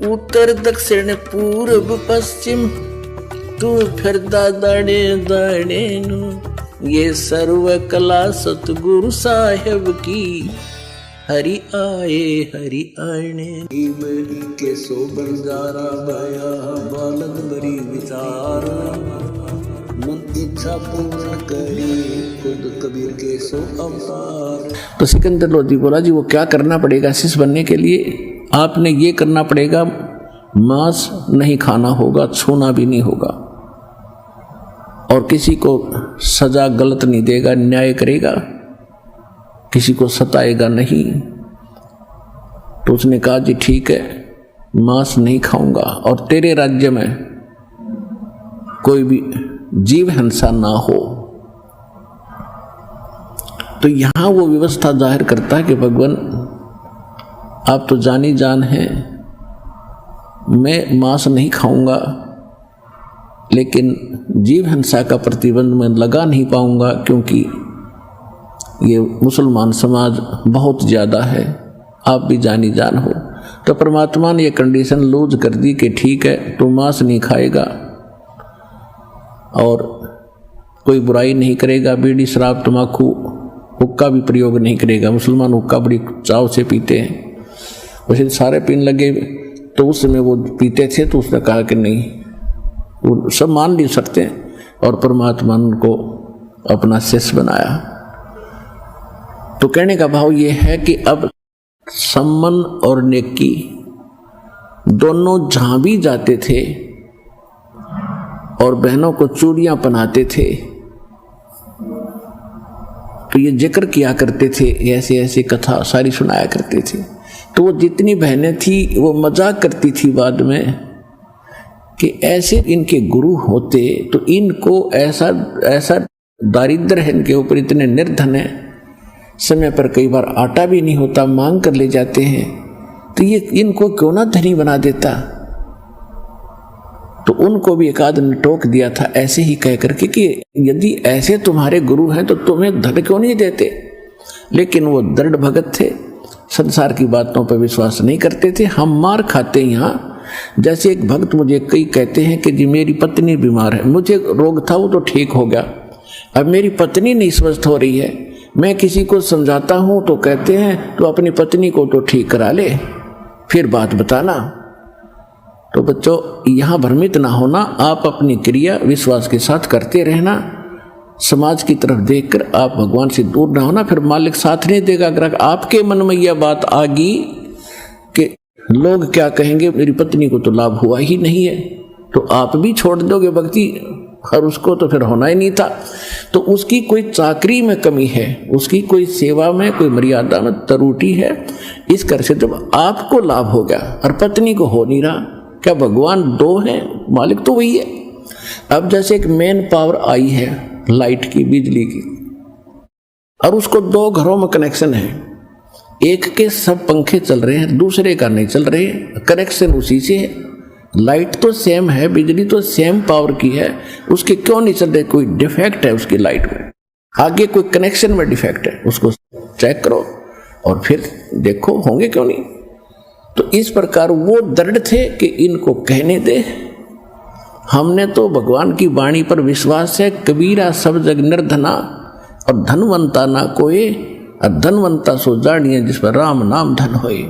उत्तर दक्षिण पूर्व पश्चिम तू फिरदा दाणे दाणे नु। ये सर्व कला सतगुरु साहेब की हरि आए हरि आने। बरी के सो बंजारा बया बालक बरी विचार मन इच्छा पूर्ण करी खुद कबीर के सो अवतार। तो सिकंदर लोधी बोला जी वो क्या करना पड़ेगा शिष्य बनने के लिए? आपने ये करना पड़ेगा, मांस नहीं खाना होगा, छूना भी नहीं होगा, और किसी को सजा गलत नहीं देगा, न्याय करेगा, किसी को सताएगा नहीं। तो उसने कहा जी ठीक है, मांस नहीं खाऊंगा और तेरे राज्य में कोई भी जीव हिंसा ना हो। तो यहां वो व्यवस्था जाहिर करता है कि भगवान आप तो जानी जान हैं, मैं मांस नहीं खाऊंगा, लेकिन जीव हिंसा का प्रतिबंध मैं लगा नहीं पाऊंगा क्योंकि ये मुसलमान समाज बहुत ज़्यादा है, आप भी जानी जान हो। तो परमात्मा ने ये कंडीशन लूज कर दी कि ठीक है तू मांस नहीं खाएगा और कोई बुराई नहीं करेगा, बीड़ी शराब तम्बाकू हुक्का भी प्रयोग नहीं करेगा। मुसलमान हुक्का बड़ी चाव से पीते हैं, वैसे सारे पीने लगे तो उस समय वो पीते थे, तो उसने कहा कि नहीं, वो सब मान नहीं सकते और परमात्मा को अपना शिष्य बनाया। तो कहने का भाव ये है कि अब सम्मन और नेकी दोनों जहां भी जाते थे और बहनों को चूड़ियां पहनाते थे तो ये जिक्र किया करते थे, ऐसे ऐसे कथा सारी सुनाया करते थे। तो वो जितनी बहनें थी वो मजाक करती थी बाद में कि ऐसे इनके गुरु होते तो इनको ऐसा ऐसा दारिद्र है इनके ऊपर, इतने निर्धन है, समय पर कई बार आटा भी नहीं होता, मांग कर ले जाते हैं, तो ये इनको क्यों ना धनी बना देता। तो उनको भी एक आध ने टोक दिया था ऐसे ही कह करके कि यदि ऐसे तुम्हारे गुरु हैं तो तुम्हें धन क्यों नहीं देते। लेकिन वो दृढ़ भगत थे, संसार की बातों पर विश्वास नहीं करते थे। हम मार खाते यहाँ, जैसे एक भक्त मुझे कई कहते हैं कि जी मेरी पत्नी बीमार है, मुझे रोग था वो तो ठीक हो गया, अब मेरी पत्नी नहीं स्वस्थ हो रही है, मैं किसी को समझाता हूं तो कहते हैं तो अपनी पत्नी को तो ठीक करा ले फिर बात बताना। तो बच्चों यहां भ्रमित ना होना, आप अपनी क्रिया विश्वास के साथ करते रहना, समाज की तरफ देखकर आप भगवान से दूर ना होना, फिर मालिक साथ नहीं देगा। अगर आपके मन में यह बात आ गई कि लोग क्या कहेंगे, मेरी पत्नी को तो लाभ हुआ ही नहीं है, तो आप भी छोड़ दोगे भक्ति और उसको तो फिर होना ही नहीं था। तो उसकी कोई चाकरी में कमी है, उसकी कोई सेवा में कोई मर्यादा में त्रुटि है, इस कर से जब आपको लाभ हो गया और पत्नी को हो नहीं रहा, क्या भगवान दो हैं, मालिक तो वही है। अब जैसे एक मेन पावर आई है लाइट की, बिजली की, और उसको दो घरों में कनेक्शन है, एक के सब पंखे चल रहे हैं, दूसरे का नहीं चल रहे, कनेक्शन उसी से है। लाइट तो सेम है, बिजली तो सेम पावर की है, उसके क्यों नहीं चल रहे? कोई डिफेक्ट है उसकी लाइट में, आगे कोई कनेक्शन में डिफेक्ट है, उसको चेक करो और फिर देखो होंगे क्यों नहीं। तो इस प्रकार वो दृढ़ थे कि इनको कहने दे, हमने तो भगवान की वाणी पर विश्वास है। कबीरा सब जग निर्धना और धनवंता ना कोई, और धनवंता सो जानिए जिस पर राम नाम धन होए।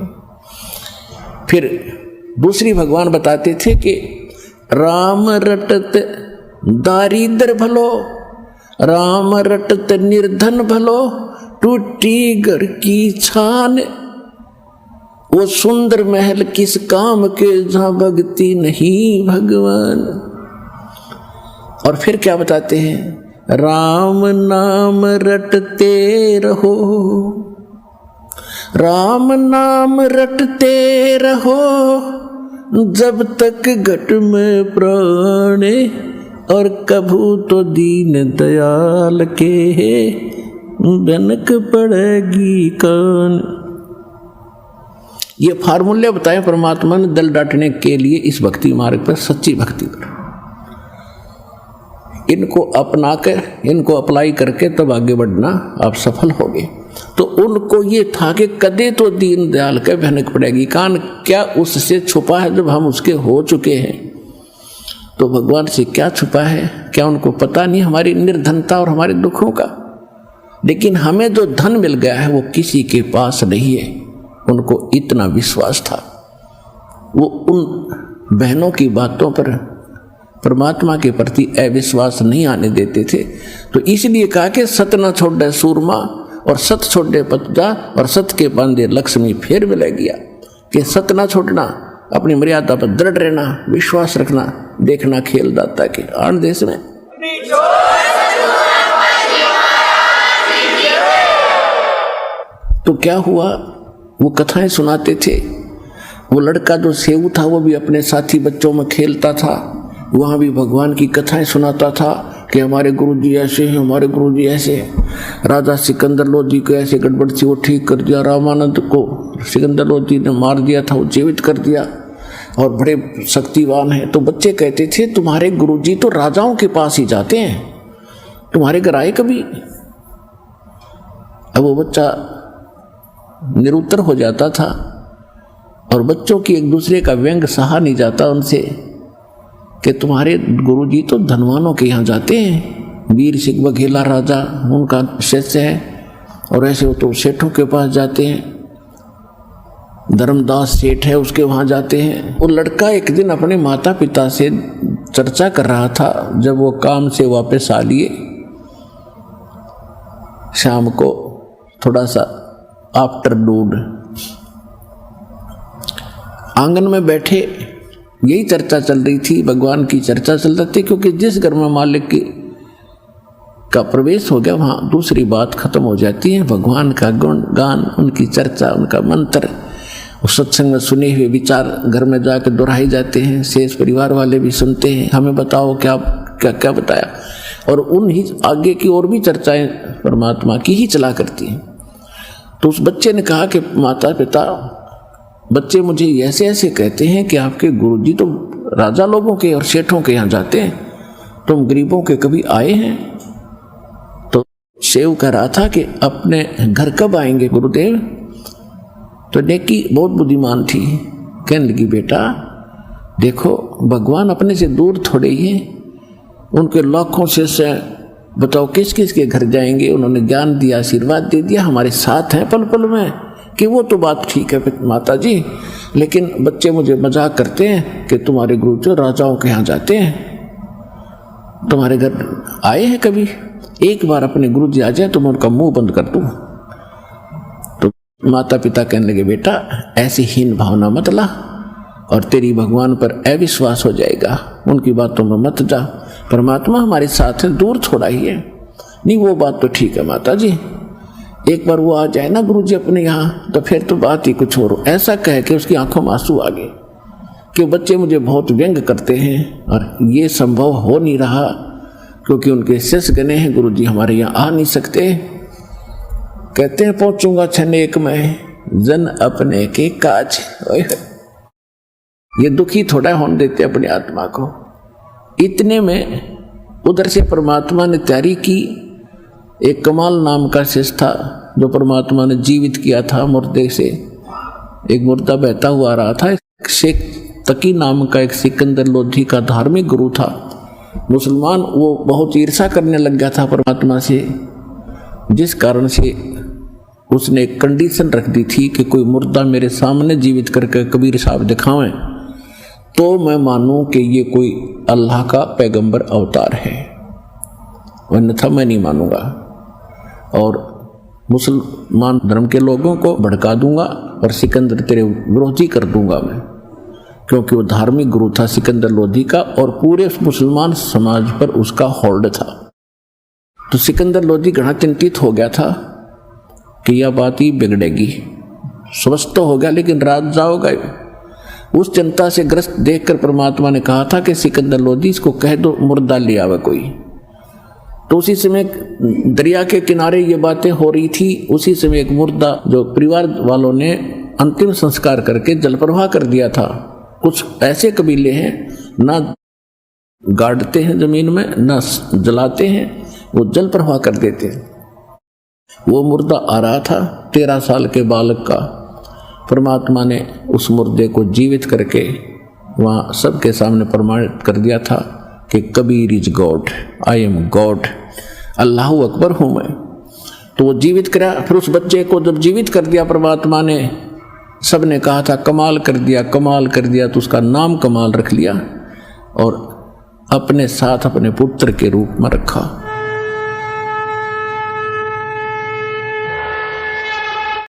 फिर दूसरी भगवान बताते थे कि राम रटत दारिद्र भलो, राम रटत निर्धन भलो, टूटी घर की छान, वो सुंदर महल किस काम के जहां भक्ति नहीं भगवान। और फिर क्या बताते हैं, राम नाम रटते रहो, राम नाम रटते रहो, जब तक घट में प्राण, और कभू तो दीन दयाल के बनक पड़ेगी कान। ये फार्मूले बताए परमात्मा ने दल डांटने के लिए इस भक्ति मार्ग पर, सच्ची भक्ति पर। इनको अपना कर, इनको अप्लाई करके तब आगे बढ़ना आप सफल होगे। तो उनको ये था कि कदे तो दीनदयाल के भनक पड़ेगी, कान क्या उससे छुपा है जब हम उसके हो चुके हैं। तो भगवान से क्या छुपा है, क्या उनको पता नहीं हमारी निर्धनता और हमारे दुखों का। लेकिन हमें जो धन मिल गया है वो किसी के पास नहीं है। उनको इतना विश्वास था, वो उन बहनों की बातों पर परमात्मा के प्रति अविश्वास नहीं आने देते थे। तो इसलिए कहा कि सत न छोड़े सूरमा और सत छोड़े पतजा और सत के बांधे लक्ष्मी फिर मिल गया। कि सत न छोड़ना, अपनी मर्यादा पर दृढ़ रहना, विश्वास रखना, देखना खेल दाता के आन देश में। तो क्या हुआ, वो कथाएं सुनाते थे। वो लड़का जो सेऊ था वो भी अपने साथी बच्चों में खेलता था, वहाँ भी भगवान की कथाएं सुनाता था कि हमारे गुरुजी ऐसे हैं, हमारे गुरुजी ऐसे हैं। राजा सिकंदर लोधी को ऐसे गड़बड़ थी वो ठीक कर दिया, रामानंद को सिकंदर लोधी ने मार दिया था वो जीवित कर दिया, और बड़े शक्तिवान हैं। तो बच्चे कहते थे तुम्हारे गुरुजी तो राजाओं के पास ही जाते हैं, तुम्हारे घर आए कभी? अब वो बच्चा निरुत्तर हो जाता था, और बच्चों की एक दूसरे का व्यंग सहा नहीं जाता उनसे कि तुम्हारे गुरुजी तो धनवानों के यहाँ जाते हैं, वीर सिंह बघेला राजा उनका शिष्य है, और ऐसे वो तो सेठों के पास जाते हैं, धर्मदास सेठ है उसके वहाँ जाते हैं। वो लड़का एक दिन अपने माता पिता से चर्चा कर रहा था, जब वो काम से वापस आ लिए शाम को थोड़ा सा आफ्टरनून, आंगन में बैठे यही चर्चा चल रही थी, भगवान की चर्चा चल रही थी। क्योंकि जिस घर में मालिक का प्रवेश हो गया वहाँ दूसरी बात खत्म हो जाती है। भगवान का गुण गान, उनकी चर्चा, उनका मंत्र, उस सत्संग में सुने हुए विचार घर में जाकर दोहराए जाते हैं। शेष परिवार वाले भी सुनते हैं, हमें बताओ क्या क्या क्या बताया, और उन ही आगे की और भी चर्चाएं परमात्मा की ही चला करती हैं। तो उस बच्चे ने कहा कि माता पिता, बच्चे मुझे ऐसे ऐसे कहते हैं कि आपके गुरुजी तो राजा लोगों के और सेठों के यहाँ जाते हैं, तुम गरीबों के कभी आए हैं? तो सेव कह रहा था कि अपने घर कब आएंगे गुरुदेव? तो नेकी बहुत बुद्धिमान थी, कहने लगी बेटा देखो भगवान अपने से दूर थोड़े ही हैं, उनके लाखों से बताओ किस किस के घर जाएंगे। उन्होंने ज्ञान दिया, आशीर्वाद दे दिया, हमारे साथ हैं पल पल में, कि वो तो बात ठीक है माता जी, लेकिन बच्चे मुझे मजाक करते हैं कि तुम्हारे गुरु जो राजाओं के यहाँ जाते हैं, तुम्हारे घर आए हैं कभी? एक बार अपने गुरु जी आ जाए तो मैं उनका मुंह बंद कर दूँ। तो माता पिता कहने लगे बेटा ऐसी हीन भावना मत ला, और तेरी भगवान पर अविश्वास हो जाएगा, उनकी बातों में मत जा, परमात्मा हमारे साथ है, दूर थोड़ा ही है। नहीं वो बात तो ठीक है माता जी, एक बार वो आ जाए ना गुरुजी अपने यहाँ तो फिर तो बात ही कुछ और। ऐसा कह के उसकी आंखों में आंसू आ गए कि बच्चे मुझे बहुत व्यंग करते हैं और ये संभव हो नहीं रहा क्योंकि उनके शिष्य गने हैं, गुरुजी हमारे यहाँ आ नहीं सकते। कहते हैं पहुंचूंगा क्षण एक में जन अपने के काज। ये दुखी थोड़ा होने देते अपनी आत्मा को। इतने में उधर से परमात्मा ने तैयारी की। एक कमाल नाम का शिष्य था जो परमात्मा ने जीवित किया था मुर्दे से, एक मुर्दा बहता हुआ आ रहा था। शेख तकी नाम का एक सिकंदर लोधी का धार्मिक गुरु था, मुसलमान। वो बहुत ईर्ष्या करने लग गया था परमात्मा से, जिस कारण से उसने एक कंडीशन रख दी थी कि कोई मुर्दा मेरे सामने जीवित करके कबीर साहब दिखावें तो मैं मानूं कि ये कोई अल्लाह का पैगंबर अवतार है, अन्यथा मैं नहीं मानूंगा और मुसलमान धर्म के लोगों को भड़का दूंगा और सिकंदर तेरे विरोधी कर दूंगा मैं, क्योंकि वो धार्मिक गुरु था सिकंदर लोधी का और पूरे मुसलमान समाज पर उसका होल्ड था। तो सिकंदर लोधी घना चिंतित हो गया था कि यह बात ही बिगड़ेगी। स्वस्थ तो हो गया लेकिन रात जाओगा। उस चिंता से ग्रस्त देखकर परमात्मा ने कहा था कि सिकंदर लोधी इसको कह दो मुर्दा ले आवे कोई। तो उसी समय दरिया के किनारे ये बातें हो रही थी। उसी समय एक मुर्दा जो परिवार वालों ने अंतिम संस्कार करके जल प्रवाह कर दिया था। कुछ ऐसे कबीले हैं ना गाड़ते हैं जमीन में ना जलाते हैं, वो जल प्रवाह कर देते हैं। वो मुर्दा आ रहा था 13 साल के बालक का। परमात्मा ने उस मुर्दे को जीवित करके वहाँ सबके सामने प्रमाणित कर दिया था कि Kabir is God, I am God, Allah अकबर हूँ मैं। तो वो जीवित करा। फिर उस बच्चे को जब जीवित कर दिया परमात्मा ने, सब ने कहा था कमाल कर दिया, कमाल कर दिया, तो उसका नाम कमाल रख लिया और अपने साथ अपने पुत्र के रूप में रखा।